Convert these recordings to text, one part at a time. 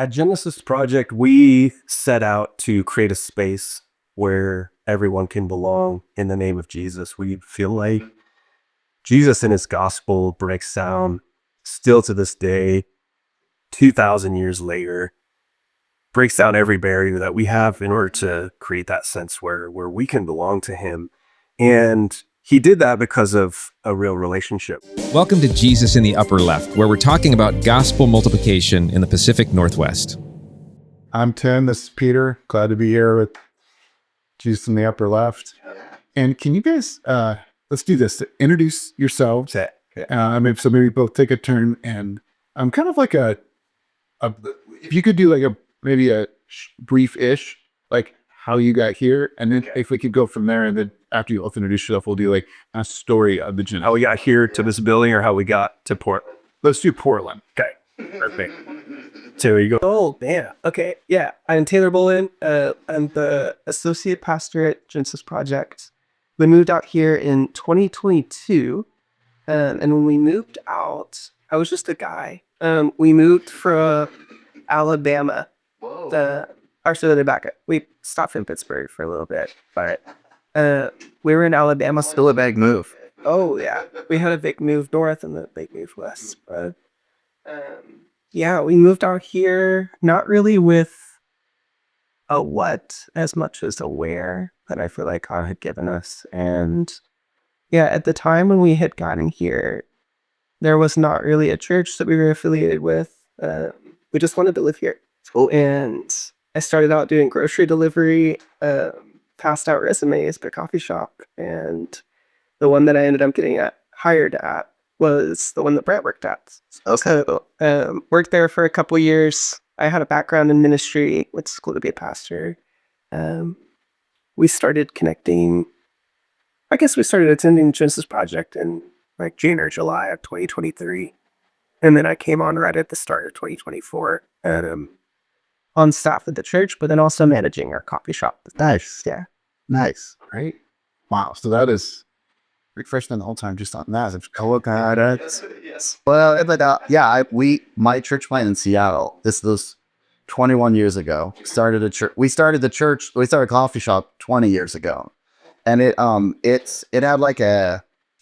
At Genesis Project, we set out to create a space where everyone can belong in the name of Jesus. We feel like Jesus and his gospel breaks down still to this day, 2,000 years later, breaks down every barrier that we have in order to create that sense where we can belong to him. And he did that because of a real relationship. Welcome to Jesus in the Upper Left, where we're talking about gospel multiplication in the Pacific Northwest. I'm Tim. This is Peter. Glad to be here with Jesus in the Upper Left. And can you guys, let's do this. Introduce yourselves. So maybe both take a turn. And I'm kind of like if you could do like maybe a brief-ish, like how you got here. And then if we could go from there, and then after you both introduce yourself, we'll do like a story of the Genesis. How we got here to this building or how we got to Portland. Let's do Portland. Okay, perfect. So you go. Oh, man. Okay. Yeah. I'm Taylor Bolin. I'm the associate pastor at Genesis Project. We moved out here in 2022. And when we moved out, I was just a guy. We moved from Alabama. We stopped in Pittsburgh for a little bit, but we were in Alabama. Still a big move. Oh, yeah. We had a big move north and a big move west. But yeah, we moved out here not really with a what as much as a where that I feel like God had given us. And yeah, at the time when we had gotten here, there was not really a church that we were affiliated with. We just wanted to live here. And I started out doing grocery delivery, passed out resumes at a coffee shop. And the one that I ended up getting hired at was the one that Brett worked at. Okay. So, worked there for a couple years. I had a background in ministry, went to school to be a pastor. We started connecting. I guess we started attending Genesis Project in like June or July of 2023. And then I came on right at the start of 2024 on staff at the church, but then also managing our coffee shop. Nice. Yeah. Nice. Right? Wow. So that is refreshing the whole time just on that. Yes. Well, my church plant in Seattle, this was 21 years ago. Started a church. We started a coffee shop 20 years ago. And it had like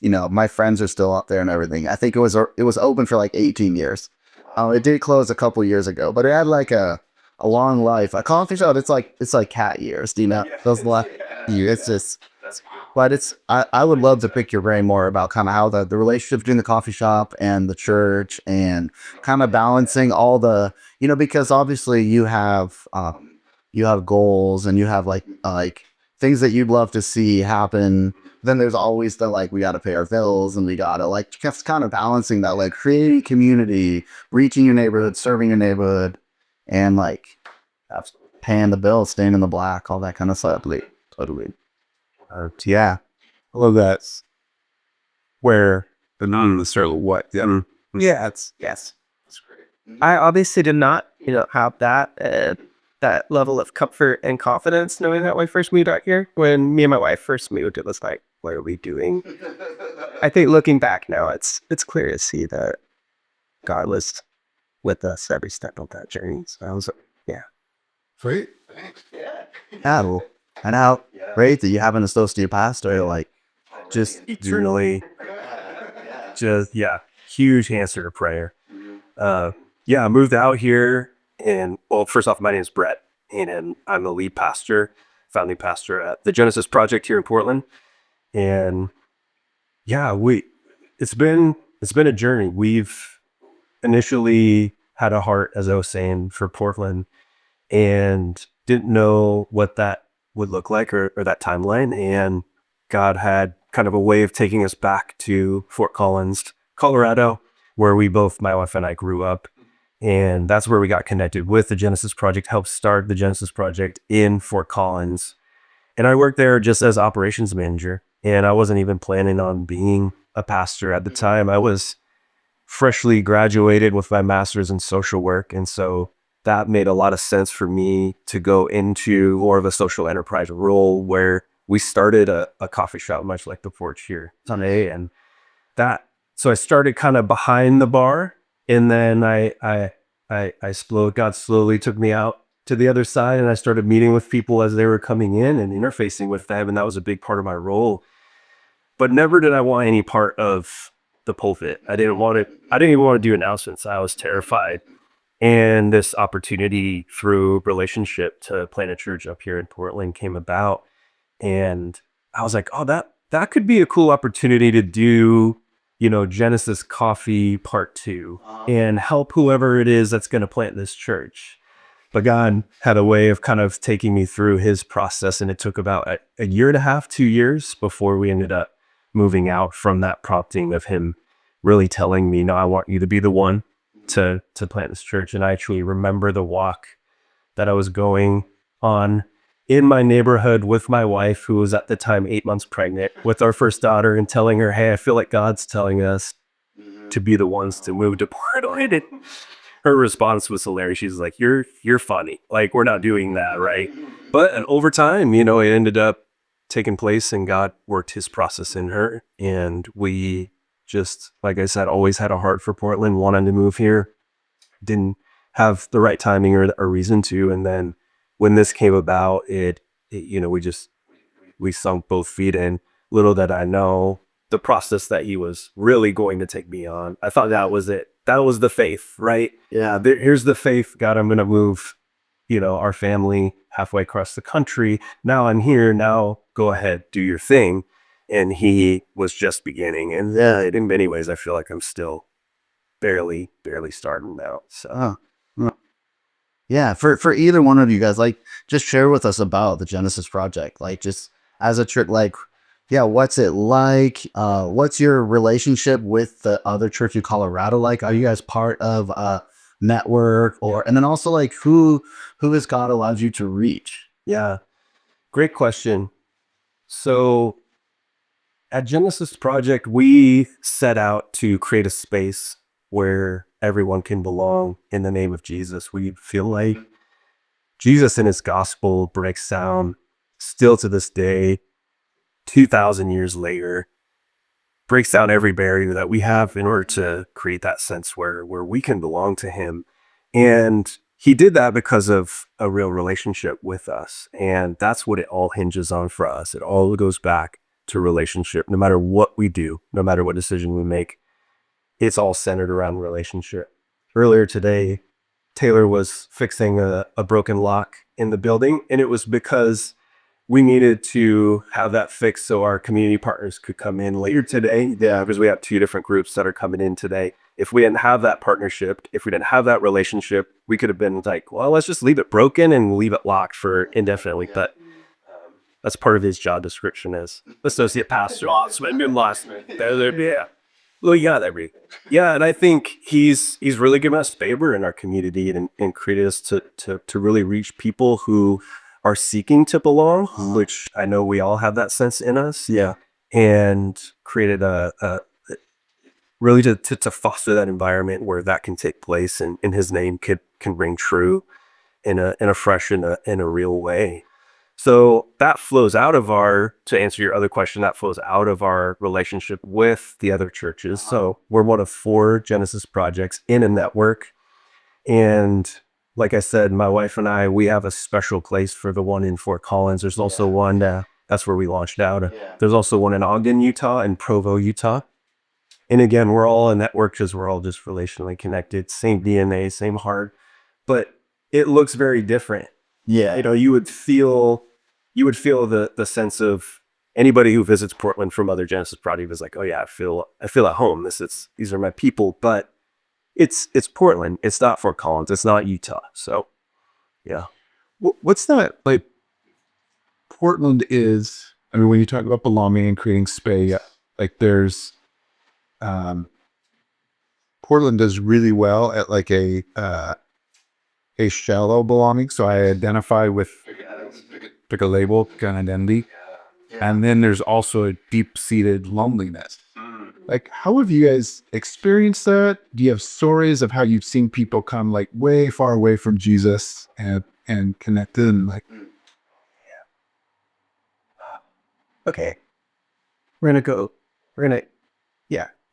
my friends are still out there and everything. I think it was open for like 18 years. It did close a couple years ago, but it had like a long life. A coffee shop, it's like cat years, do you know? Those last years. It's just, but I would love to pick your brain more about kind of how the relationship between the coffee shop and the church and kind of balancing all the, because obviously you have goals and you have like things that you'd love to see happen. Then there's always the we got to pay our bills and we got to just kind of balancing that, creating community, reaching your neighborhood, serving your neighborhood, and paying the bills, staying in the black, all that kind of stuff. Totally. Yeah. I love that. Where the non necessarily what. Yeah. Yes. That's great. I obviously did not, have that level of comfort and confidence knowing that when I first moved out here. When me and my wife first moved, it was like, what are we doing? I think looking back now, it's clear to see that God was with us every step of that journey. So I was, yeah. Sweet. Thanks. Yeah. And how great that you have an associate pastor, Just eternally, huge answer to prayer. I moved out here. And first off, my name is Brett, and I'm the lead pastor, founding pastor at the Genesis Project here in Portland. And it's been a journey. We've initially had a heart, as I was saying, for Portland, and didn't know what that would look like or that timeline. And God had kind of a way of taking us back to Fort Collins, Colorado, where my wife and I grew up. And that's where we got connected with the Genesis Project, helped start the Genesis Project in Fort Collins. And I worked there just as operations manager. And I wasn't even planning on being a pastor at the time. I was freshly graduated with my master's in social work. And so that made a lot of sense for me to go into more of a social enterprise role where we started a coffee shop, much like the Porch here today. So I started kind of behind the bar. And then I God slowly took me out to the other side, and I started meeting with people as they were coming in and interfacing with them. And that was a big part of my role. But never did I want any part of the pulpit. I didn't even want to do announcements. I was terrified. And this opportunity through relationship to plant a church up here in Portland came about. And I was like, oh, that could be a cool opportunity to do, Genesis Coffee Part 2 and help whoever it is that's going to plant this church. But God had a way of kind of taking me through his process. And it took about a year and a half, 2 years before we ended up moving out from that prompting of him really telling me, no, I want you to be the one to plant this church. And I actually remember the walk that I was going on in my neighborhood with my wife, who was at the time 8 months pregnant with our first daughter, and telling her, hey, I feel like God's telling us to be the ones to move to Portland. And her response was hilarious. She's like, you're funny. Like, we're not doing that, right? But over time, it ended up taking place, and God worked his process in her. And we just, like I said, always had a heart for Portland, wanted to move here, didn't have the right timing or reason to. And then when this came about, we sunk both feet in. Little did I know the process that he was really going to take me on. I thought that was it. That was the faith, right? Yeah. Here's the faith. God, I'm going to move, our family halfway across the country. Now I'm here. Now go ahead, do your thing. And he was just beginning. And in many ways, I feel like I'm still barely starting out. So. Yeah, for either one of you guys, like, just share with us about the Genesis project. Like, just as a church, like, yeah, what's it like? What's your relationship with the other church in Colorado like? Are you guys part of a network, and then also, like, who has God allowed you to reach? Yeah, great question. So at Genesis Project, we set out to create a space where everyone can belong in the name of Jesus. We feel like Jesus in his gospel breaks down still to this day, 2,000 years later, breaks down every barrier that we have in order to create that sense where we can belong to him. And he did that because of a real relationship with us. And that's what it all hinges on for us. It all goes back to relationship. No matter what we do, no matter what decision we make, it's all centered around relationship. Earlier today, Taylor was fixing a broken lock in the building, and it was because we needed to have that fixed so our community partners could come in later today. Yeah, because we have 2 different groups that are coming in today. If we didn't have that partnership, if we didn't have that relationship, we could have been like, well, let's just leave it broken and leave it locked for indefinitely. But that's part of his job description as associate pastor. Yeah. Well, yeah, yeah, and I think he's really given us favor in our community and created us to really reach people who are seeking to belong, which I know we all have that sense in us. Yeah, and created a really to foster that environment where that can take place, and his name can ring true in a fresh in a real way. So that flows out of to answer your other question, that flows out of our relationship with the other churches. So we're one of 4 Genesis projects in a network. And like I said, my wife and we have a special place for the one in Fort Collins. There's also one, that's where we launched out. There's also one in Ogden, Utah, and Provo, Utah. And again, we're all a network because we're all just relationally connected, same DNA, same heart, but it looks very different. Yeah. You would feel the sense of anybody who visits Portland from other Genesis projects is like, oh yeah, I feel at home. These are my people, but it's Portland. It's not Fort Collins. It's not Utah. So yeah. What's that like? Portland is, I mean, when you talk about belonging and creating space, like Portland does really well at like a shallow belonging. So I identify with, pick a label, pick an identity. And then there's also a deep-seated loneliness. Like, how have you guys experienced that? Do you have stories of how you've seen people come like way far away from Jesus and connected and like, Okay. We're gonna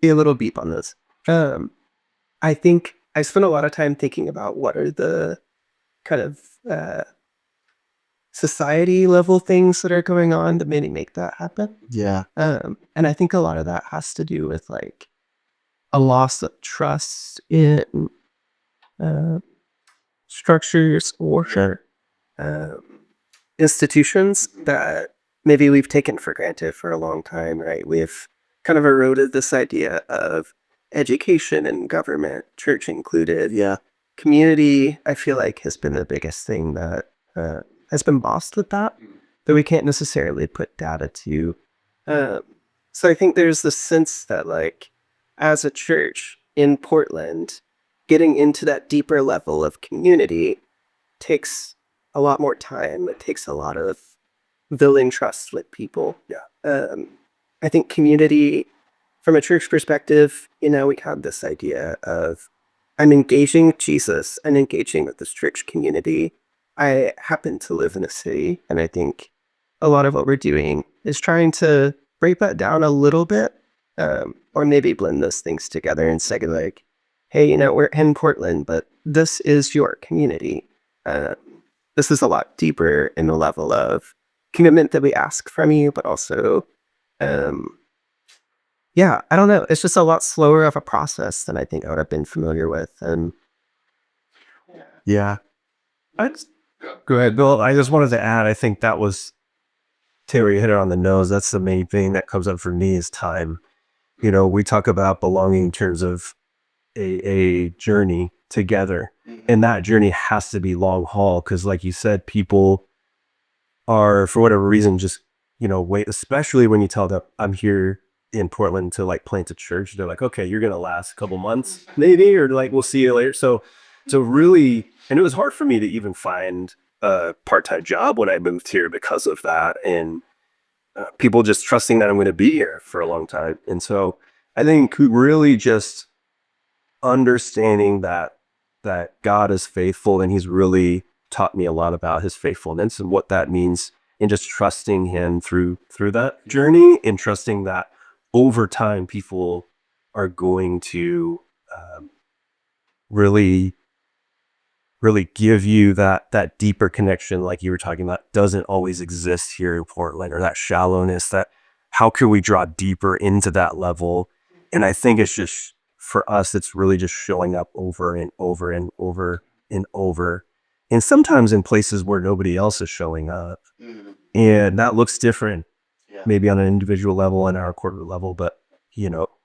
be a little deep on this. I think I spent a lot of time thinking about what are the kind of society level things that are going on that maybe make that happen. Yeah. And I think a lot of that has to do with like a loss of trust in structures or institutions that maybe we've taken for granted for a long time, right? We've kind of eroded this idea of education and government, church included. Yeah. Community, I feel like, has been the biggest thing that has been lost with that we can't necessarily put data to. So I think there's this sense that, like, as a church in Portland, getting into that deeper level of community takes a lot more time. It takes a lot of building trust with people. I think community, from a church perspective, we have this idea of I'm engaging with Jesus and engaging with this church community. I happen to live in a city, and I think a lot of what we're doing is trying to break that down a little bit, or maybe blend those things together and say, like, hey, we're in Portland, but this is your community. This is a lot deeper in the level of commitment that we ask from you, but also, I don't know. It's just a lot slower of a process than I think I would have been familiar with. And Yeah. Go ahead, Bill. I just wanted to add, I think that was, Terry hit it on the nose. That's the main thing that comes up for me is time. We talk about belonging in terms of a journey together, and that journey has to be long haul because, like you said, people are, for whatever reason, just wait, especially when you tell them I'm here in Portland to like plant a church. They're like, okay, you're gonna last a couple months maybe, or like we'll see you later. So really, and it was hard for me to even find a part-time job when I moved here because of that, and people just trusting that I'm going to be here for a long time. And so I think really just understanding that God is faithful, and he's really taught me a lot about his faithfulness and what that means, and just trusting him through that journey, and trusting that over time people are going to really give you that deeper connection, like you were talking about, doesn't always exist here in Portland, or that shallowness, that how can we draw deeper into that level. And I think it's just, for us, it's really just showing up over and over and over and over, and sometimes in places where nobody else is showing up. And that looks different, maybe on an individual level and our corporate level, but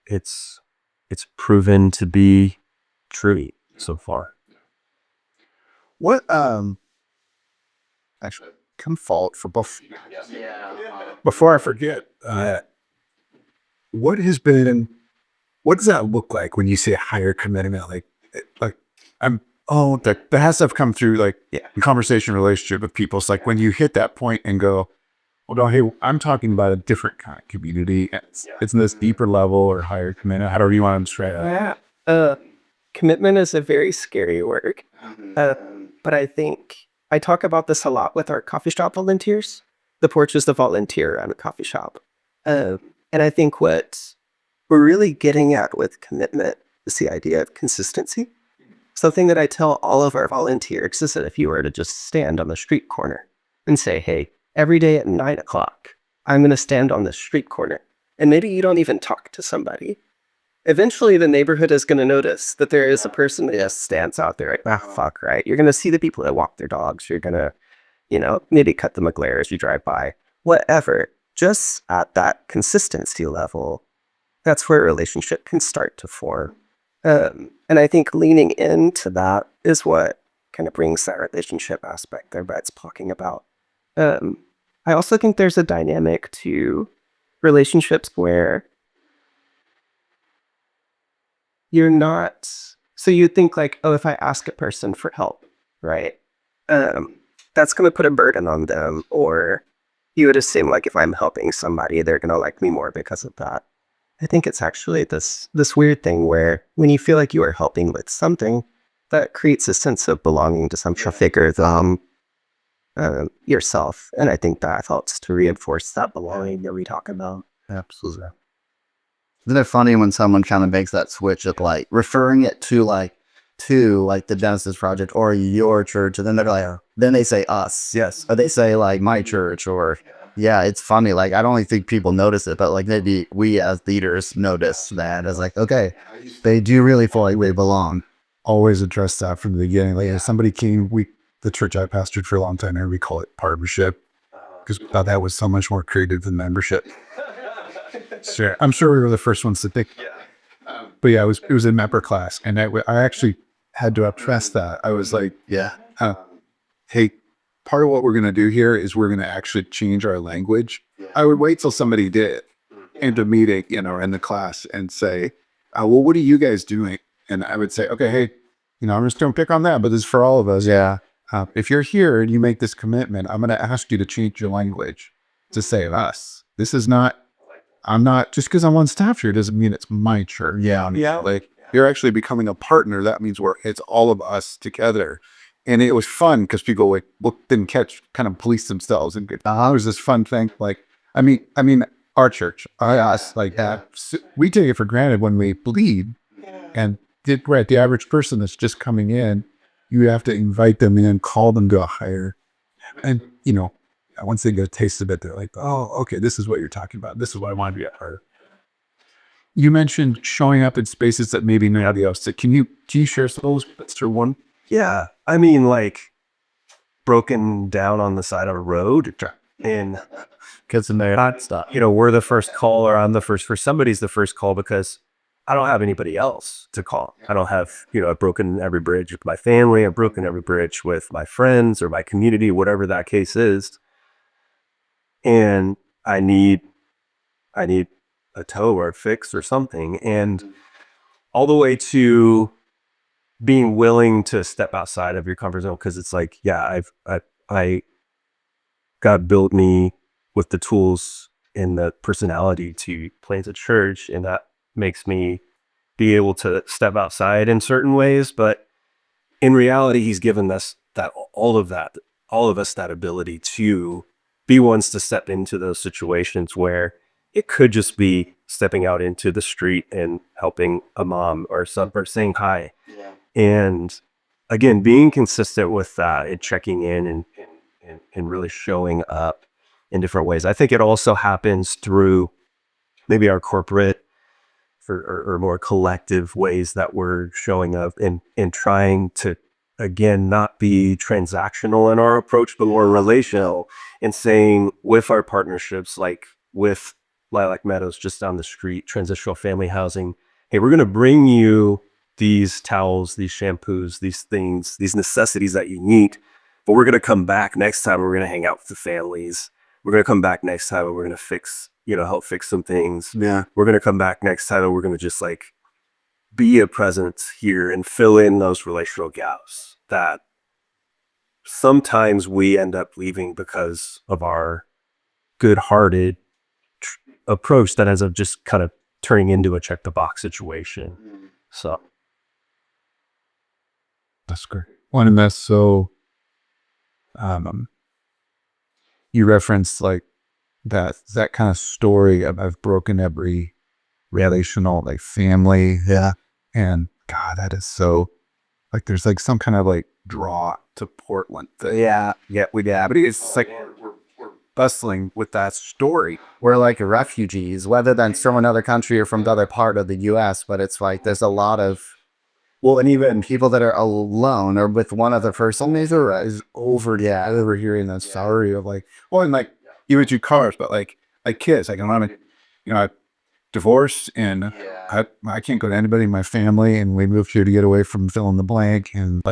it's proven to be true so far. What actually come fault for both. Before I forget, what does that look like when you say higher commitment? Like that has to have come through like conversation, relationship with people. It's like when you hit that point and go, well, no, hey, I'm talking about a different kind of community. It's in this deeper level or higher commitment, however you want to describe it. Commitment is a very scary word. But I think I talk about this a lot with our coffee shop volunteers. The Porch is the volunteer at a coffee shop. And I think what we're really getting at with commitment is the idea of consistency. Something that I tell all of our volunteers is that if you were to just stand on the street corner and say, hey, every day at 9:00, I'm going to stand on this street corner, and maybe you don't even talk to somebody, eventually the neighborhood is going to notice that there is a person that just stands out there like, fuck, right? You're going to see the people that walk their dogs. You're going to, maybe cut them a glare as you drive by, whatever. Just at that consistency level, that's where a relationship can start to form. And I think leaning into that is what kind of brings that relationship aspect that Brett's talking about. I also think there's a dynamic to relationships where you're not, so you think like, oh, if I ask a person for help, right? That's going to put a burden on them, or you would assume like if I'm helping somebody, they're going to like me more because of that. I think it's actually this weird thing where when you feel like you are helping with something, that creates a sense of belonging to something bigger than yourself. And I think that helps to reinforce that belonging that we talk about. Absolutely. Isn't it funny when someone kind of makes that switch of like referring it to like to like the Genesis Project or your church, and then they're like, then they say us, Yes. or they say like my church, or yeah, it's funny. Like I don't really think people notice it, but like maybe we as leaders notice that as like, okay, they do really feel like they belong. Always address that from the beginning. Like if somebody came, the church I pastored for a long time, and we call it partnership because we thought that was so much more creative than membership. Sure, I'm sure we were the first ones to think. But yeah, it was a member class, and I actually had to address that. I was like, Yeah. hey, part of what we're going to do here is we're going to actually change our language. I would wait till somebody did in the meeting, in the class and say, well, what are you guys doing? And I would say, okay, hey, I'm just going to pick on that, but this is for all of us. Yeah. If you're here and you make this commitment, I'm going to ask you to change your language to say us. This is not, I'm not, just because I'm on staff here doesn't mean it's my church. Yeah. Like you're actually becoming a partner. That means it's all of us together. And it was fun because people didn't kind of police themselves. And it was this fun thing. Like, I mean, our church, us, like that. We take it for granted when we bleed. And the average person that's just coming in, you have to invite them in, call them to a higher. And, once they get a taste of it, they're like, oh, okay, this is what you're talking about. This is what I want to be a part of. You mentioned showing up in spaces that maybe nobody else did. Can you share some of those? That's true. One. Yeah. I mean, like broken down on the side of a road and Kids in there. not, we're the first call, or I'm the first, for somebody's the first call because I don't have anybody else to call. I don't have, I've broken every bridge with my family. I've broken every bridge with my friends or my community, whatever that case is. And I need a tow or a fix or something. And all the way to being willing to step outside of your comfort zone. Cause it's like, yeah, I God built me with the tools and the personality to plant a church. And that makes me be able to step outside in certain ways. But in reality, he's given us all of us that ability to be ones to step into those situations where it could just be stepping out into the street and helping a mom or saying hi. Yeah. And again, being consistent with that and checking in and really showing up in different ways. I think it also happens through maybe our corporate or more collective ways that we're showing up and trying to, again, not be transactional in our approach, but more relational, and saying with our partnerships, like with Lilac Meadows just down the street, transitional family housing, hey, we're going to bring you these towels, these shampoos, these things, these necessities that you need, but we're going to come back next time. We're going to hang out with the families. We're going to come back next time and we're going to fix, help fix some things. Yeah. We're going to come back next time and we're going to just like be a presence here and fill in those relational gaps that sometimes we end up leaving because of our good-hearted approach that ends up just kind of turning into a check the box situation. So That's great. One, and that's so, you referenced like that kind of story of I've broken every relational, like family. Yeah. And God, that is so, like, there's like some kind of like draw to Portland. Yeah. But it's like, we're bustling with that story. We're like refugees, whether that's from another country or from the other part of the US, but it's like there's a lot of, and even people that are alone or with one other person is Over hearing that story of like, and like, even two cars, but like kids, like I'm divorced and I can't go to anybody in my family, and we moved here to get away from fill in the blank, and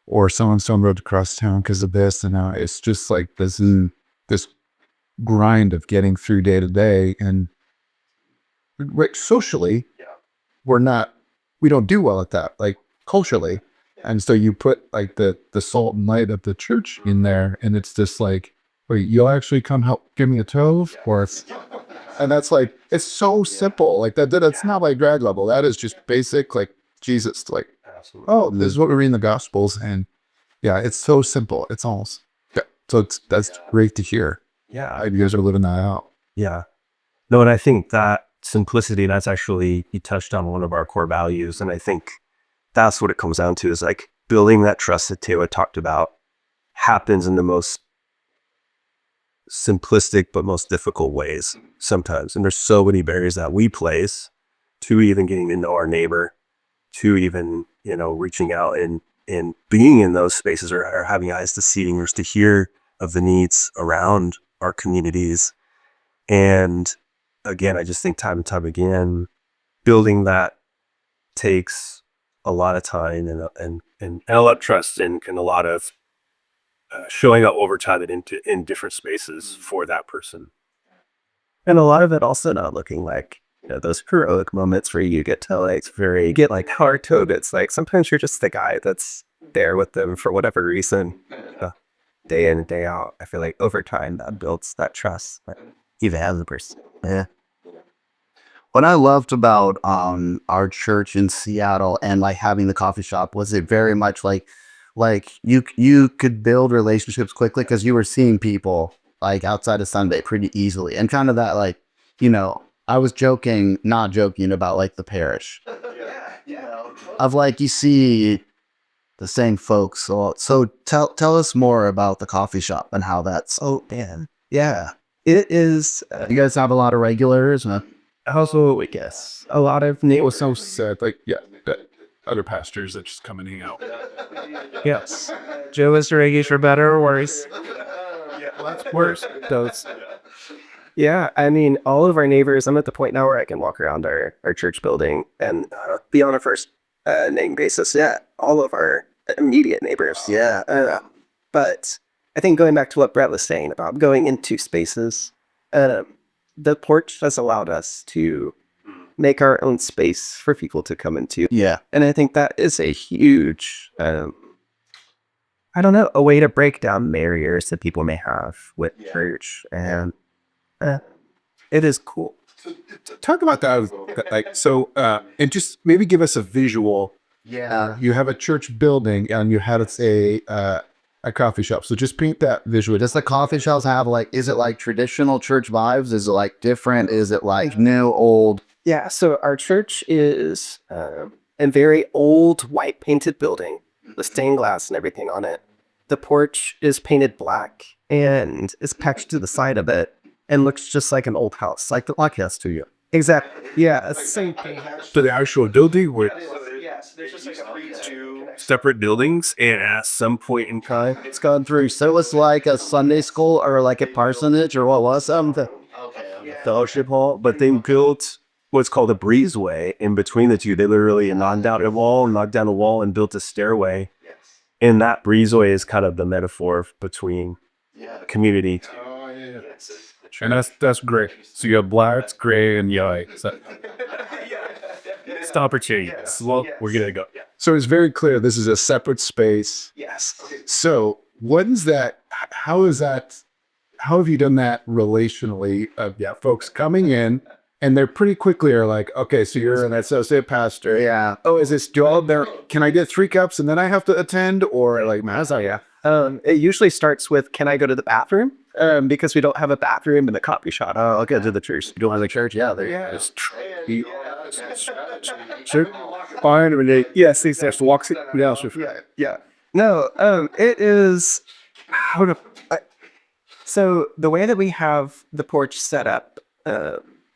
or so-and-so moved across town because of this, and now it's just like this grind of getting through day to day, and like socially, we don't do well at that, like culturally, and so you put like the salt and light of the church in there, and it's just like, wait, you'll actually come help give me a tow, and that's like, it's so simple, like that's not like drag level, that is just basic, like Jesus, like, absolutely. this is what we read in the Gospels, and it's so simple, it's almost, so that's great to hear. Yeah. You guys are living that out. Yeah. No, and I think that simplicity, that's actually, you touched on one of our core values. And I think that's what it comes down to, is like building that trust that Taylor talked about happens in the most simplistic but most difficult ways sometimes. And there's so many barriers that we place to even getting to know our neighbor, to even, reaching out and being in those spaces, or having eyes to see or to hear of the needs around our communities. And again, I just think time and time again, building that takes a lot of time and a lot of trust, and a lot of showing up over time and in different spaces for that person. And a lot of it also not looking like, those heroic moments where you get to get like hard-toed. It's like sometimes you're just the guy that's there with them for whatever reason, day in and day out. I feel like over time that builds that trust. Even as a person. Yeah. What I loved about our church in Seattle and like having the coffee shop was it very much like you could build relationships quickly because you were seeing people like outside of Sunday pretty easily, and kind of that like, I was not joking about like the parish of like you see the same folks. So tell us more about the coffee shop and how that's. Oh man, yeah, it is. You guys have a lot of regulars, huh? Also, I guess a lot of It was so sad. Like, yeah, that other pastors that just come and hang out. yes. Joe is regular for better or worse. That's worse. Those. Yeah, I mean, all of our neighbors, I'm at the point now where I can walk around our church building and be on a first name basis. Yeah, all of our immediate neighbors. Yeah. But I think going back to what Brett was saying about going into spaces, the porch has allowed us to make our own space for people to come into. Yeah. And I think that is a huge, a way to break down barriers that people may have with church. And it is cool. Talk about that. Like, so, and just maybe give us a visual. Yeah. You have a church building and you had a coffee shop. So just paint that visually. Does the coffee shops have like, is it like traditional church vibes? Is it like different? Is it like new, old? Yeah, so our church is a very old white painted building with stained glass and everything on it. The porch is painted black and is patched to the side of it and looks just like an old house, like the podcast studio. Exactly. Yeah, it's the same thing. So the actual building where separate buildings, and at some point in time It's gone through. So it's like a Sunday school or like a parsonage or what was something? fellowship hall, but they built what's called a breezeway in between the two. They literally knocked down a wall and built a stairway. And that breezeway is kind of the metaphor between community. And that's great. So you have black, gray, and yellow. So, It's opportunity. Well, we're gonna go. so it's very clear this is a separate space. Yes. So what is that? How is that? How have you done that relationally? Folks coming in and they're pretty quickly are like, okay, so you're an associate pastor. Yeah. Oh, is this job there? Can I get 3 cups and then I have to attend? Or like, man, that's how, yeah. It usually starts with, can I go to the bathroom? Because we don't have a bathroom in the coffee shop. Oh, okay. To the church. You don't have the church? Yeah. Sure. Fine. I mean, Yes, he has to walk down. Yeah. No, it is so the way that we have the porch set up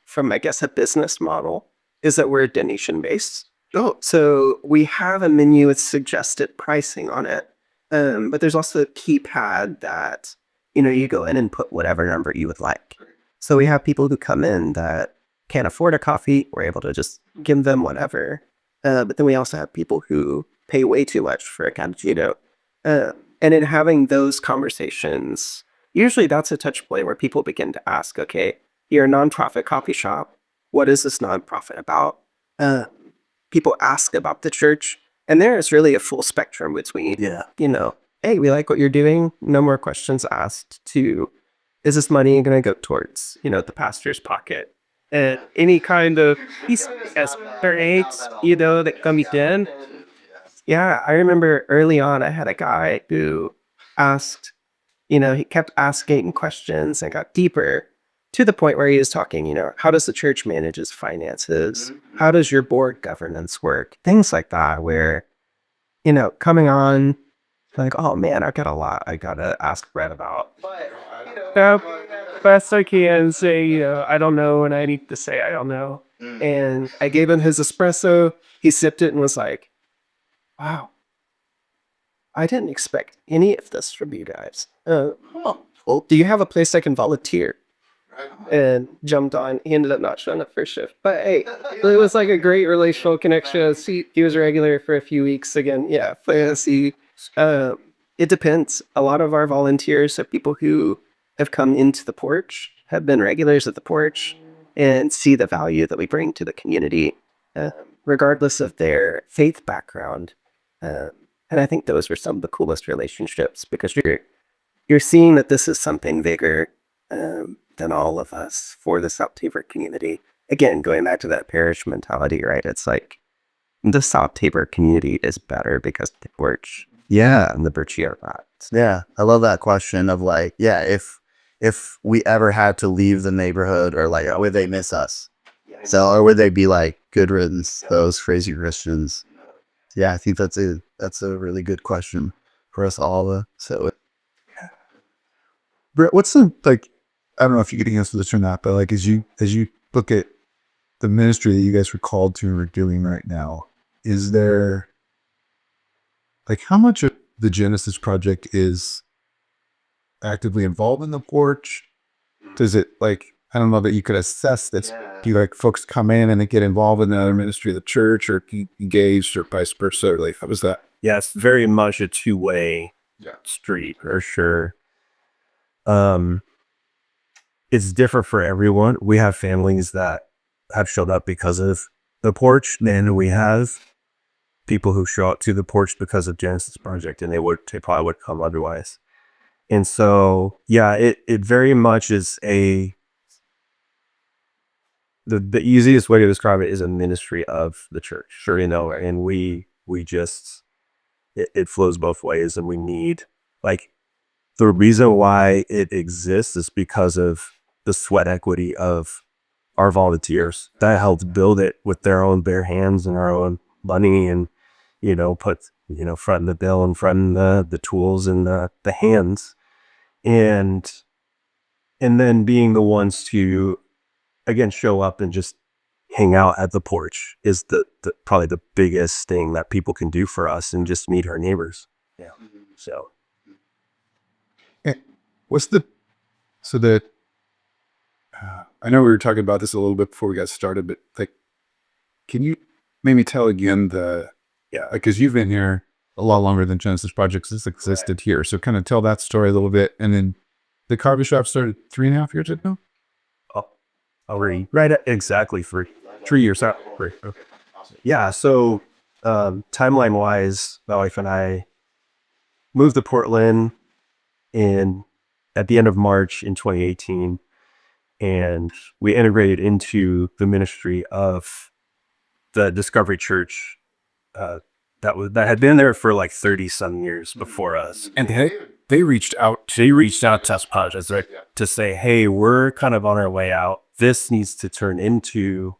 from, I guess, a business model is that we're donation based. Oh. So we have a menu with suggested pricing on it. But there's also a keypad that, you go in and put whatever number you would like. So we have people who come in that can't afford a coffee. We're able to just give them whatever. But then we also have people who pay way too much for a cappuccino. And in having those conversations, usually that's a touch point where people begin to ask, okay, you're a nonprofit coffee shop. What is this nonprofit about? People ask about the church. And there is really a full spectrum between, hey, we like what you're doing. No more questions asked, to, is this money going to go towards, the pastor's pocket? And any kind of piece as parents, that comes in. Yeah, I remember early on, I had a guy who asked, he kept asking questions and got deeper to the point where he was talking, how does the church manage its finances? How does your board governance work? Things like that, where coming on, like, oh man, I got a lot I gotta ask Brett about. But best I can say, I don't know, and I need to say I don't know. And I gave him his espresso. He sipped it and was like, wow, I didn't expect any of this from you guys. Well, do you have a place I can volunteer? And jumped on. He ended up not showing up for shift. But hey, it was like a great relational connection. He was a regular for a few weeks again. Yeah, fantasy. It depends. A lot of our volunteers are people who have come into the Porch, have been regulars at the Porch, and see the value that we bring to the community, regardless of their faith background. And I think those were some of the coolest relationships because you're seeing that this is something bigger than all of us for the South Tabor community. Again, going back to that parish mentality, right? It's like the South Tabor community is better because the Porch, and the Birchie are not. Yeah, I love that question of like, yeah, if we ever had to leave the neighborhood, or like, would they miss us? So, or would they be like, good riddance, those crazy Christians? Yeah, I think that's a really good question for us all. So, Brett, what's the, like, I don't know if you could answer this or not, but like, as you look at the ministry that you guys were called to and are doing right now, is there, like, how much of the Genesis Project is actively involved in the Porch? Does it, like, I don't know that you could assess this. Do you, like, folks come in and they get involved in another ministry of the church, or engaged, or vice versa? Or like, how was that? Yeah, it's very much a two-way street for sure. It's different for everyone. We have families that have showed up because of the Porch, and we have people who show up to the Porch because of Genesis Project, and they probably would come otherwise. And so, yeah, it very much is the easiest way to describe it is a ministry of the church, sure, and we just, it flows both ways, and we need, like, the reason why it exists is because of the sweat equity of our volunteers that helped build it with their own bare hands and our own money, and put fronting the bill and fronting the tools and the hands, and then being the ones to again show up and just hang out at the Porch is the probably the biggest thing that people can do for us, and just meet our neighbors. So What's the, so that, I know we were talking about this a little bit before we got started, but like, can you maybe tell again because you've been here a lot longer than Genesis Projects has existed here. So kind of tell that story a little bit. And then the coffee shop started 3.5 years ago? already right at exactly 3 years out. Yeah. So timeline wise, my wife and I moved to Portland at the end of March in 2018, and we integrated into the ministry of the Discovery Church that had been there for like 30 some years before us. And they reached out to us projects, right, to say, hey, we're kind of on our way out. This needs to turn into,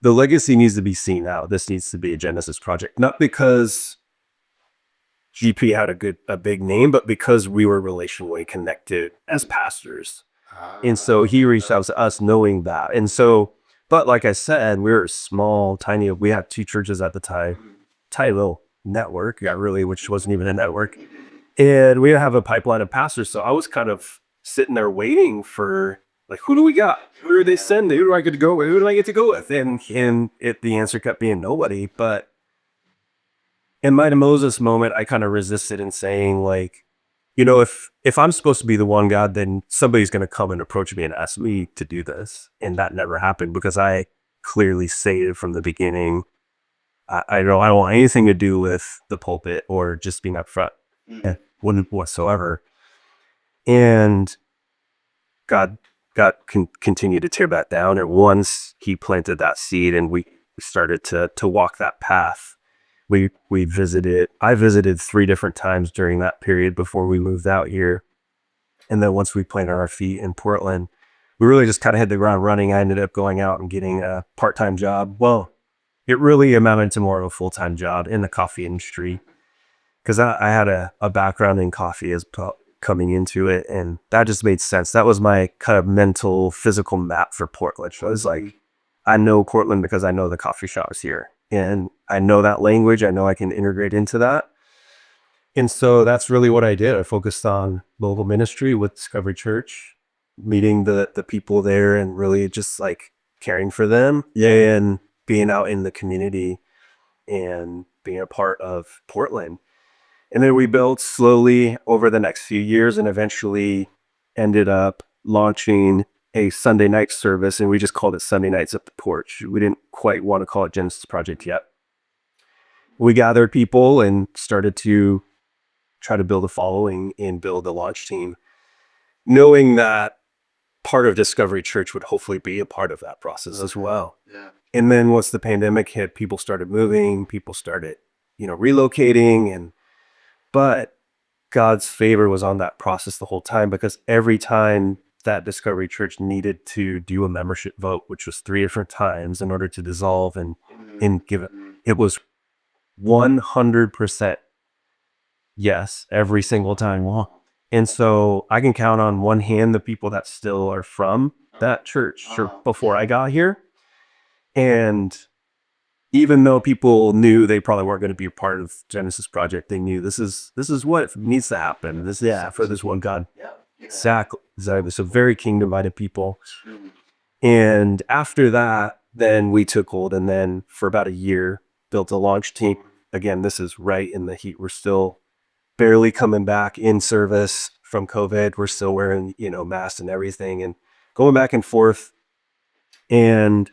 the legacy needs to be seen out. This needs to be a Genesis project, not because GP had a big name, but because we were relationally connected as pastors. And so he reached out to us knowing that. And so, but like I said, we were small, tiny. We had 2 churches at the time, tiny little network, which wasn't even a network. And we have a pipeline of pastors. So I was kind of sitting there waiting for, like, who do we got? Who are they sending? Who do I get to go with? Who do I get to go with? And the answer kept being nobody. But in my Moses moment, I kind of resisted in saying, like, if I'm supposed to be the one, God, then somebody's going to come and approach me and ask me to do this. And that never happened, because I clearly stated from the beginning, I don't want anything to do with the pulpit or just being up front, whatsoever. And God continued to tear that down. And once he planted that seed and we started to walk that path, I visited 3 different times during that period before we moved out here. And then once we planted our feet in Portland, we really just kind of hit the ground running. I ended up going out and getting a part-time job. Well, it really amounted to more of a full-time job in the coffee industry, because I had a background in coffee coming into it, and that just made sense. That was my kind of mental, physical map for Portland. So I was like, I know Portland because I know the coffee shops here, and I know that language. I know I can integrate into that. And so that's really what I did. I focused on local ministry with Discovery Church, meeting the people there and really just like caring for them. Yeah. And being out in the community and being a part of Portland. And then we built slowly over the next few years and eventually ended up launching a Sunday night service. And we just called it Sunday Nights at the Porch. We didn't quite want to call it Genesis Project yet. We gathered people and started to try to build a following and build a launch team, knowing that part of Discovery Church would hopefully be a part of that process as well. Yeah. And then once the pandemic hit, people started moving, people started, relocating, but God's favor was on that process the whole time, because every time that Discovery Church needed to do a membership vote, which was 3 different times in order to dissolve and give it was 100% yes, every single time. And so I can count on one hand the people that still are from that church before I got here. And even though people knew they probably weren't going to be a part of Genesis Project, they knew this is what needs to happen. For this one God. Exactly. So very kingdom-minded people. And after that, then we took hold, and then for about a year, built a launch team. Again, this is right in the heat. We're still barely coming back in service from COVID. We're still wearing, masks and everything and going back and forth. And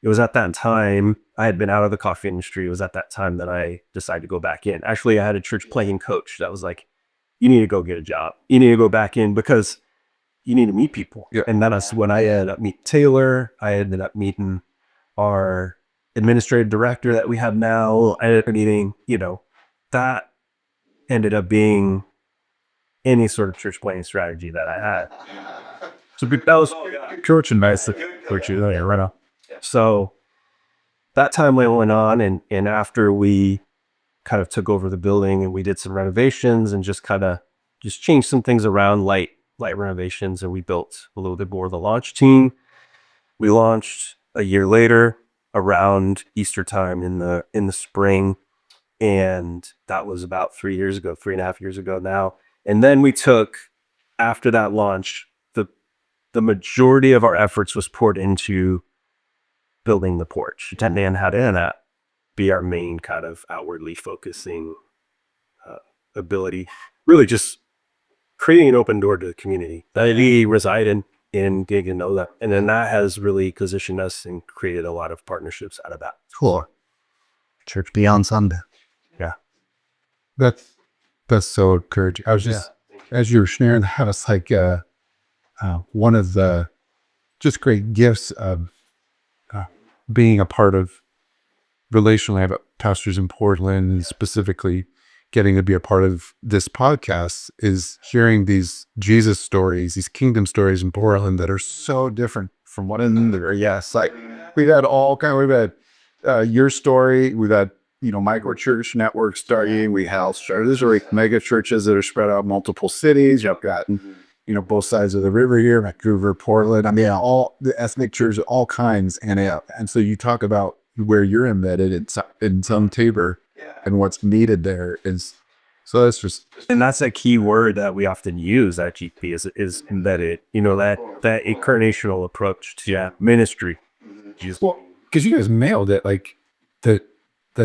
it was at that time, I had been out of the coffee industry. It was at that time that I decided to go back in. Actually, I had a church planting coach that was like, you need to go get a job. You need to go back in because you need to meet people. Yeah. And that's when I ended up meeting Taylor. I ended up meeting our administrative director that we have now. I ended up meeting, that ended up being any sort of church planting strategy that I had. So that was church and nice. Right on. So that timeline went on, and after we kind of took over the building and we did some renovations and just changed some things around, light renovations, and we built a little bit more of the launch team. We launched a year later around Easter time in the spring. And that was about 3.5 years ago now. And then we took, after that launch, the majority of our efforts was poured into building the Porch. And then had that be our main kind of outwardly focusing ability. Really just creating an open door to the community that we reside in Gig and Nola. And then that has really positioned us and created a lot of partnerships out of that. Cool. Church beyond Sunday. Yeah. That's so encouraging. I was just, as you were sharing that, it's like one of the just great gifts of being a part of relationally. I have pastors in Portland, and specifically getting to be a part of this podcast is hearing these Jesus stories, these kingdom stories in Portland that are so different from one another. Yes, like we've had your story, we've had micro church network starting. We have these are like mega churches that are spread out multiple cities. You've got both sides of the river here, Vancouver, Portland. I mean, all the ethnic churches, all kinds, and so you talk about where you're embedded in some Tabor, and what's needed there is. So that's just, and that's a key word that we often use at GP is embedded. That incarnational approach to ministry. Well, because you guys nailed it, like the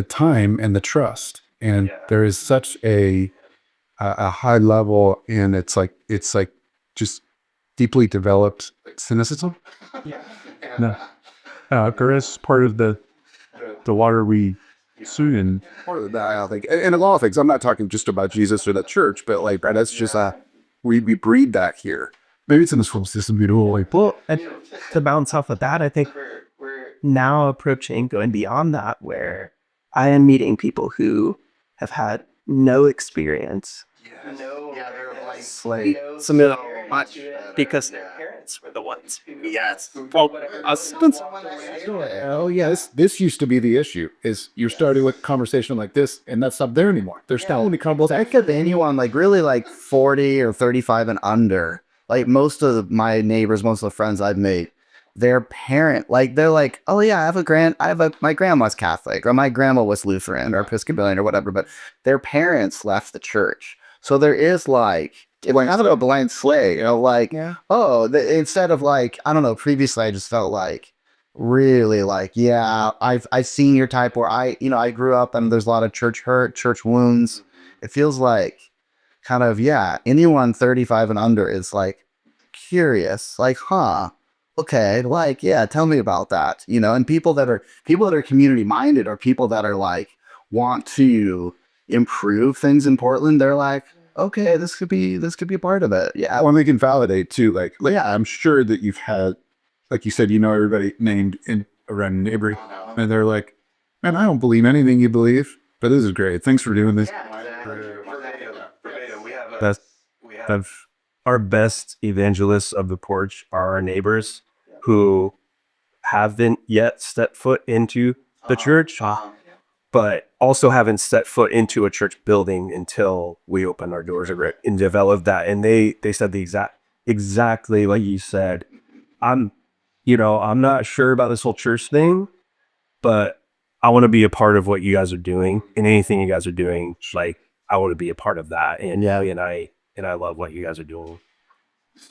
time and the trust, and there is such a high level, and it's like just deeply developed cynicism. No, it's part of the water we swim in. Part of that, I think, and a lot of things. I'm not talking just about Jesus or the church, but like that's just we breed that here. Maybe it's in the school system, Well, and to bounce off of that, I think we're now approaching going beyond that, where I am meeting people who have had no experience. They're like much because their parents parents were the ones who. Yes. Oh yeah, this used to be the issue. Is you're starting with a conversation like this, and that's not there anymore. There's now only couples. That could be anyone like really like 40 or 35 and under. Like most of my neighbors, most of the friends I've made, their parent, like they're like, oh yeah, my grandma's Catholic or my grandma was Lutheran or Episcopalian or whatever, but their parents left the church. So there is like, kind of a blind slate, like, Yeah. instead of like, I don't know, previously I just felt like, really like, yeah, I've seen your type where I grew up and there's a lot of church hurt, church wounds. It feels like kind of, yeah, anyone 35 and under is like curious, like, okay, like, yeah, tell me about that, and people that are community minded or people that are like want to improve things in Portland, they're like, okay, this could be a part of it. Yeah. Well, they can validate too. Like, yeah, I'm sure that you've had, like you said, everybody named in around neighboring, and they're like, man, I don't believe anything you believe, but this is great. Thanks for doing this. Our best evangelists of the porch are our neighbors who haven't yet stepped foot into the church, but also haven't set foot into a church building until we open our doors and develop that. And they said exactly like you said. I'm not sure about this whole church thing, but I want to be a part of what you guys are doing, and anything you guys are doing, like I want to be a part of that. And I love what you guys are doing.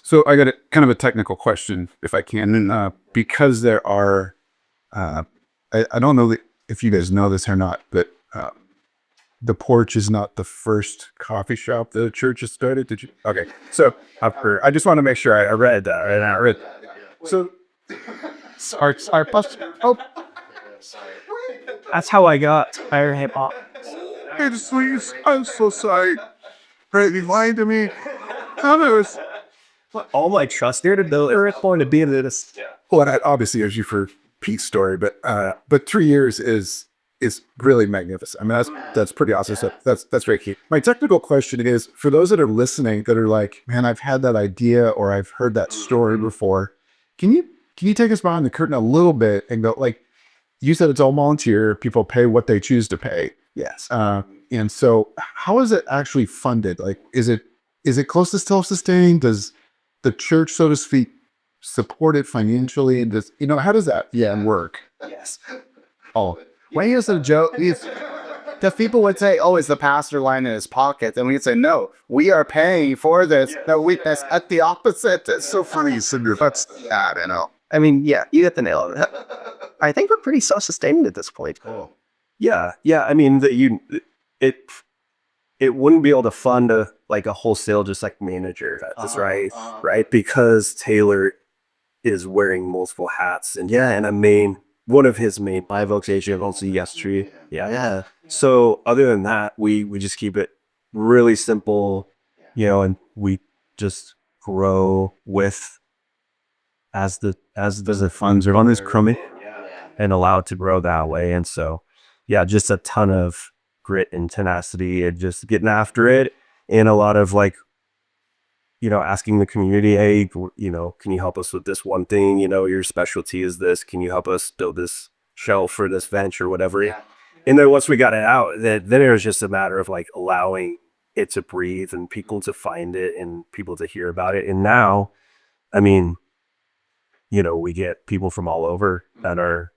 So I got kind of a technical question, if I can, and because there are, I don't know if you guys know this or not, but the Porch is not the first coffee shop the church has started. Did you? Okay, so I've heard. I just want to make sure I read that. And I read. So our pastor. Oh, That's how I got fire hip hop. hey, please, I'm so sorry. Right, you lied to me. Others. All my trust here to know it's going to be in this. Well, that obviously is you for Pete's story, but 3 years is really magnificent. I mean, that's pretty awesome. So that's very key. My technical question is for those that are listening that are like, man, I've had that idea or I've heard that story before. Can you take us behind the curtain a little bit and go, like, you said it's all volunteer. People pay what they choose to pay. Yes. And so how is it actually funded? Like, is it close to self-sustaining? Does the church, so to speak, support it financially? And does, how does that work? Yes. Oh, when you said joke, the people would say, oh, is the pastor lying in his pocket? And we'd say, no, we are paying for this. No, that's at the opposite. It's so funny. That's, I don't know. I mean, yeah, you hit the nail on it. I think we're pretty self-sustaining at this point. Cool. Yeah. I mean, it wouldn't be able to fund a wholesale just like manager. That's right? Because Taylor is wearing multiple hats, and one of his main vocation also yesterday. Yeah. So other than that, we just keep it really simple, and we just grow with as the funds are on this crummy and allowed to grow that way. And so, yeah, just a ton of grit and tenacity and just getting after it, and a lot of asking the community, hey, can you help us with this one thing? Your specialty is this. Can you help us build this shelf for this venture, whatever? Yeah. And then once we got it out, then it was just a matter of allowing it to breathe and people to find it and people to hear about it. And now, I mean, we get people from all over that are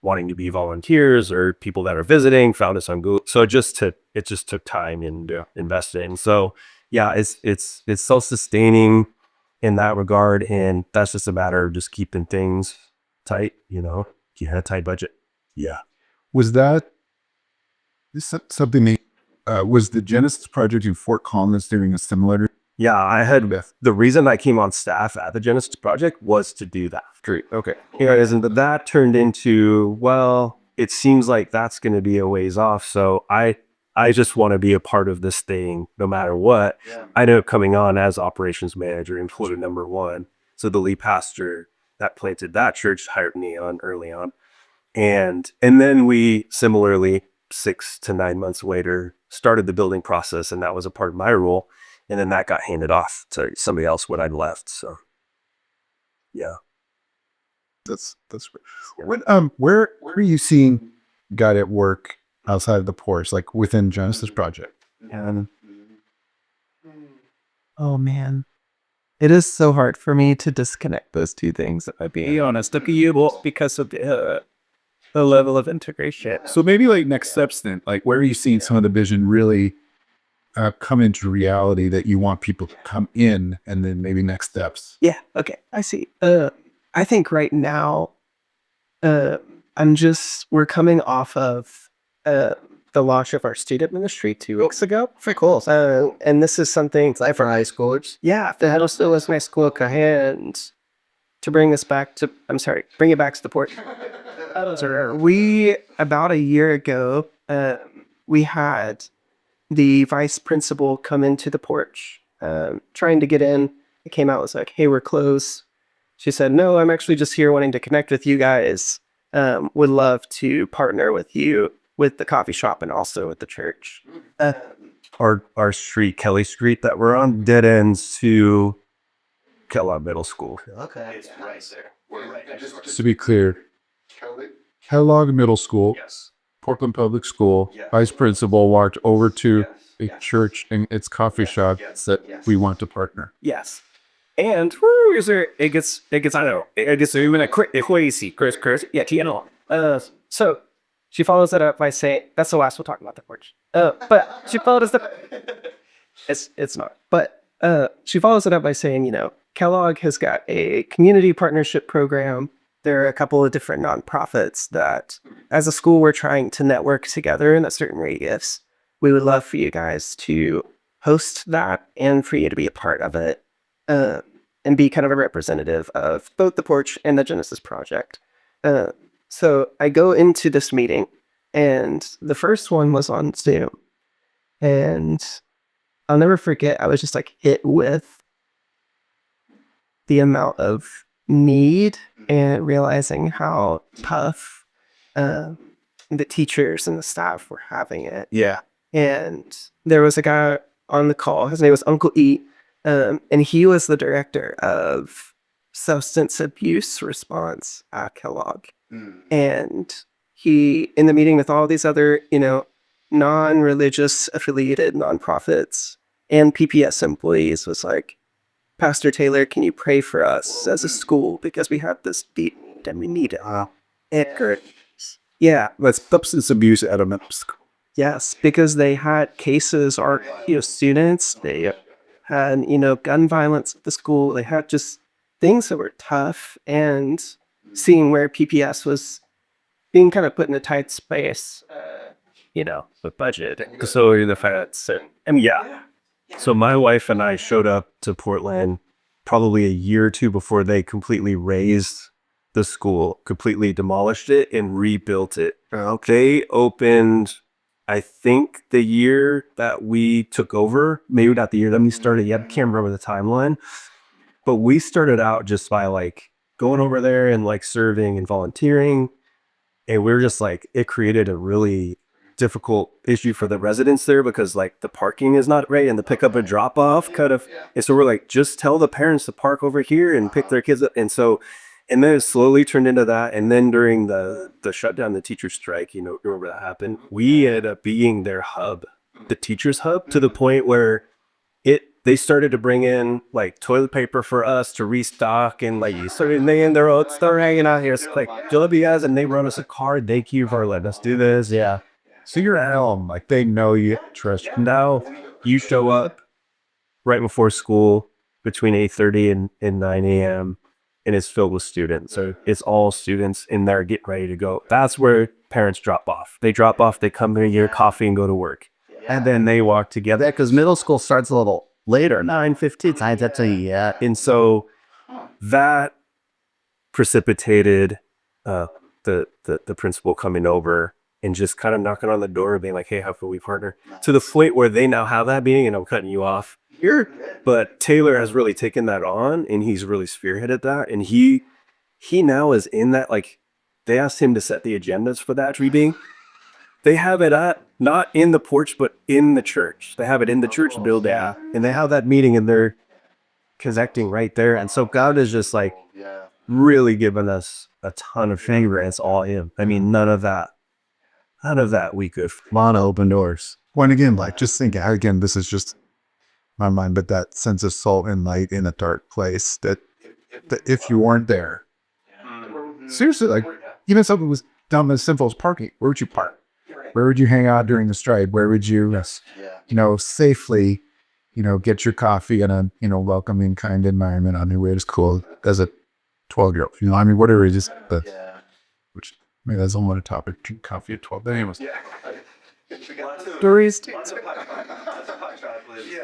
wanting to be volunteers or people that are visiting, found us on Google. So it just took time and investing. So yeah, it's self-sustaining in that regard. And that's just a matter of just keeping things tight, you had a tight budget. Yeah. Was something was the Genesis Project in Fort Collins doing a similar? Yeah, I had the reason I came on staff at the Genesis Project was to do that. Great. Okay. But that turned into, well, it seems like that's going to be a ways off. So I just want to be a part of this thing no matter what. Yeah. I ended up coming on as operations manager in Florida number 1. So the lead pastor that planted that church hired me on early on. And then we similarly 6 to 9 months later started the building process, and that was a part of my role. And then that got handed off to somebody else when I'd left. So Yeah. That's great. What where are you seeing God at work outside of the Porch, like within Genesis Project? And Oh man. It is so hard for me to disconnect those two things, if I be honest. Because of the level of integration. So maybe like next steps then, like where are you seeing some of the vision really come into reality that you want people to come in, and then maybe next steps? Yeah, okay. I see. I think right now, we're coming off of the launch of our student ministry 2 weeks ago. Very cool. And this is something, Like for high schoolers. yeah, the head of still was my school and to bring it back to the Porch. We, about a year ago, we had the vice principal come into the Porch, trying to get in. It came out, was like, hey, we're closed. She said, no, I'm actually just here wanting to connect with you guys. Would love to partner with you with the coffee shop and also with the church. our street, Kelly Street, that we're on, dead ends to Kellogg Middle School. Okay. Just to be clear, Kellogg Middle School, Portland Public School, vice principal walked over to a church and its coffee shop that we want to partner. Yes. And it gets I don't know, it gets even crazy, Chris. Yeah, so she follows that up by saying, that's the last we'll talk about the Porch. But she followed us up. It's not. But she follows it up by saying, Kellogg has got a community partnership program. There are a couple of different nonprofits that, as a school, we're trying to network together in a certain radius. We would love for you guys to host that and for you to be a part of it, and be kind of a representative of both the Porch and the Genesis Project. So I go into this meeting, and the first one was on Zoom. And I'll never forget, I was just like hit with the amount of need and realizing how tough the teachers and the staff were having it. Yeah. And there was a guy on the call. His name was Uncle E. And he was the director of substance abuse response at Kellogg. And he, in the meeting with all these other, non-religious affiliated nonprofits and PPS employees, was like, Pastor Taylor, can you pray for us as a school? Because we have this beat and we need it. And yeah. That's substance abuse at a middle school. Yes, because they had cases, or students, they had gun violence at the school. They had just things that were tough, and seeing where PPS was being kind of put in a tight space, with budget, so the facts, and yeah. So my wife and I showed up to Portland probably a year or two before they completely razed the school, completely demolished it and rebuilt it. They opened, I think, the year that we took over, maybe not the year that we started yet. I can't remember the timeline, but we started out just by like going over there and like serving and volunteering. And we were just like, it created a really difficult issue for the residents there because like the parking is not right and the pickup and drop off kind of. And so we're like, just tell the parents to park over here and pick their kids up. And then it slowly turned into that. And then during the shutdown, the teacher strike, remember that happened. We ended up being their hub, the teachers hub, to the point where they started to bring in like toilet paper for us to restock, and like they in their own stuff hanging out here. It's like, love you guys, and they wrote us a card. Thank you for letting us do this. Yeah. So you're at home, like they know you, trust you. Now you show up right before school between 8:30 and 9 a.m. and it's filled with students. So it's all students in there getting ready to go. That's where parents drop off. They drop off, they come here, get coffee, and go to work. And then they walk together. Yeah, because middle school starts a little later. 9:15. 9:15, yeah. And so that precipitated the principal coming over and just kind of knocking on the door and being like, hey, how can we partner? To the point where they now have that meeting, and I'm cutting you off here. But Taylor has really taken that on, and he's really spearheaded that. And he now is in that, like, they asked him to set the agendas for that meeting. They have it not in the Porch, but in the church. They have it in the church building. Yeah. And they have that meeting, and they're connecting right there. And so God is just like, really given us a ton of favor, and it's all him. I mean, none of that we could. A lot of open doors. When again, like just think again, this is just my mind, but that sense of salt and light in a dark place that if you weren't there, seriously, like even something was dumb as simple as parking, where would you park? Where would you hang out during the strike? Where would you, safely, get your coffee in a, welcoming, kind environment on your way to school as a 12-year-old? I mean, whatever it is, which maybe that's almost a topic. Drink coffee at 12. But anyways, Stories.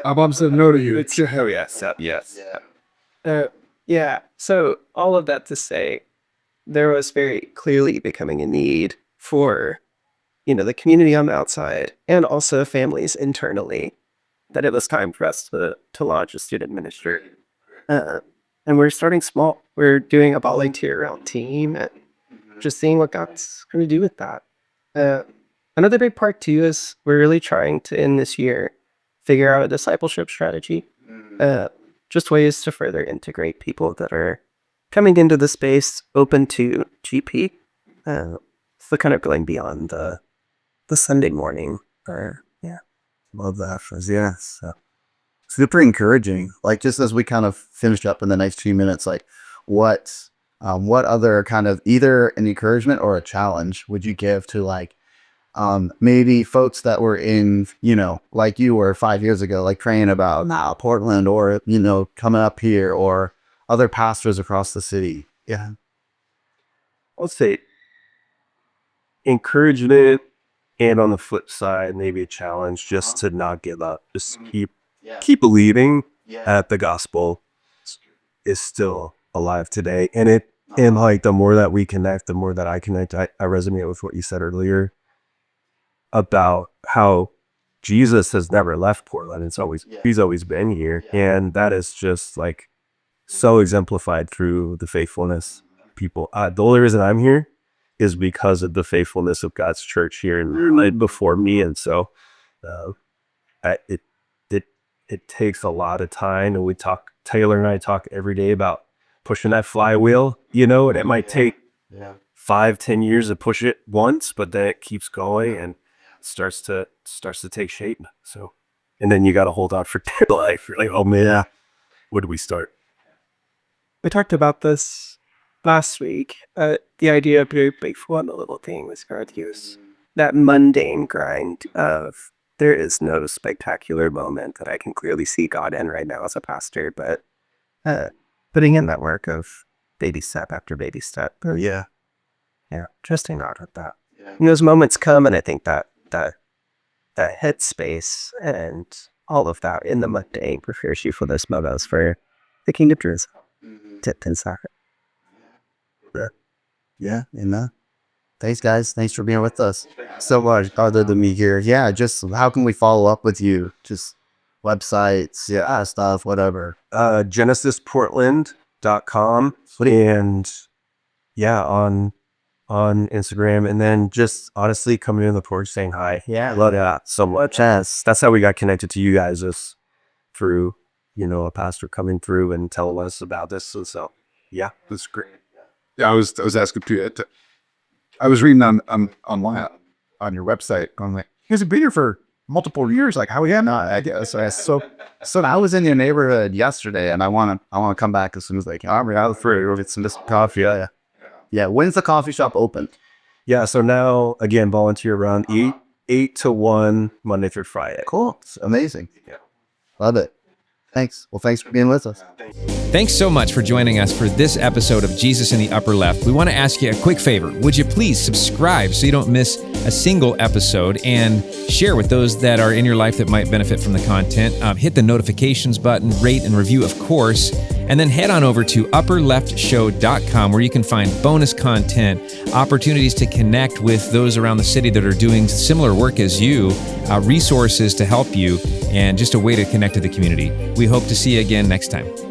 our mom said no to you. Yes. Yeah. So all of that to say, there was very clearly becoming a need for, the community on the outside and also families internally, that it was time for us to launch a student ministry. And we're starting small. We're doing a volunteer round team and just seeing what God's going to do with that. Another big part too is we're really trying to, in this year, figure out a discipleship strategy. Just ways to further integrate people that are coming into the space open to GP. So kind of going beyond the Sunday morning. Love that. Yeah. So super encouraging. Like just as we kind of finish up in the next few minutes, like what other kind of either an encouragement or a challenge would you give to like maybe folks that were in, like you were 5 years ago, like praying about Portland or, coming up here, or other pastors across the city? Yeah. I'll say encouragement, and on the flip side, maybe a challenge, just to not give up. Just keep believing that the gospel is still alive today. And like the more that we connect, the more that I connect, I resonate with what you said earlier about how Jesus has never left Portland. He's always been here. And that is just like so exemplified through the faithfulness of people. The only reason I'm here is because of the faithfulness of God's church here and before me. And so it takes a lot of time. And Taylor and I talk every day about pushing that flywheel, and it might take 5-10 years to push it once, but then it keeps going and starts to take shape. So, and then you got to hold out for dear life. You're like, oh man, where do we start? We talked about this last week. The idea of being faithful on the little things, God use that mundane grind of there is no spectacular moment that I can clearly see God in right now as a pastor, but putting in that work of baby step after baby step. Yeah. Trusting God with that. And those moments come, and I think that headspace and all of that in the mundane prepares you for those moments for the kingdom truth. Tipped inside. Yeah. Amen. Thanks, guys. Thanks for being with us. So much other than me here. Yeah. Just how can we follow up with you? Just websites, stuff, whatever. genesisportland.com and on Instagram, and then just honestly coming in the porch saying hi. Yeah. I love that so much. That's how we got connected to you guys, is through, a pastor coming through and telling us about this. And so, yeah, that's great. Yeah, I was asking too. I was reading online on your website. I'm like, you guys have been here for multiple years. Like, how? Yeah, no, I guess. So I was in your neighborhood yesterday, and I want to come back as soon as I'm out of free. We'll get some coffee. Yeah. When's the coffee shop open? Yeah. So now again, volunteer around 8 to 1 Monday through Friday. Cool. It's amazing. Yeah. Love it. Thanks. Well, thanks for being with us. Thanks so much for joining us for this episode of Jesus in the Upper Left. We want to ask you a quick favor. Would you please subscribe so you don't miss a single episode, and share with those that are in your life that might benefit from the content. Hit the notifications button, rate and review, of course, and then head on over to upperleftshow.com, where you can find bonus content, opportunities to connect with those around the city that are doing similar work as you, resources to help you, and just a way to connect to the community. We hope to see you again next time.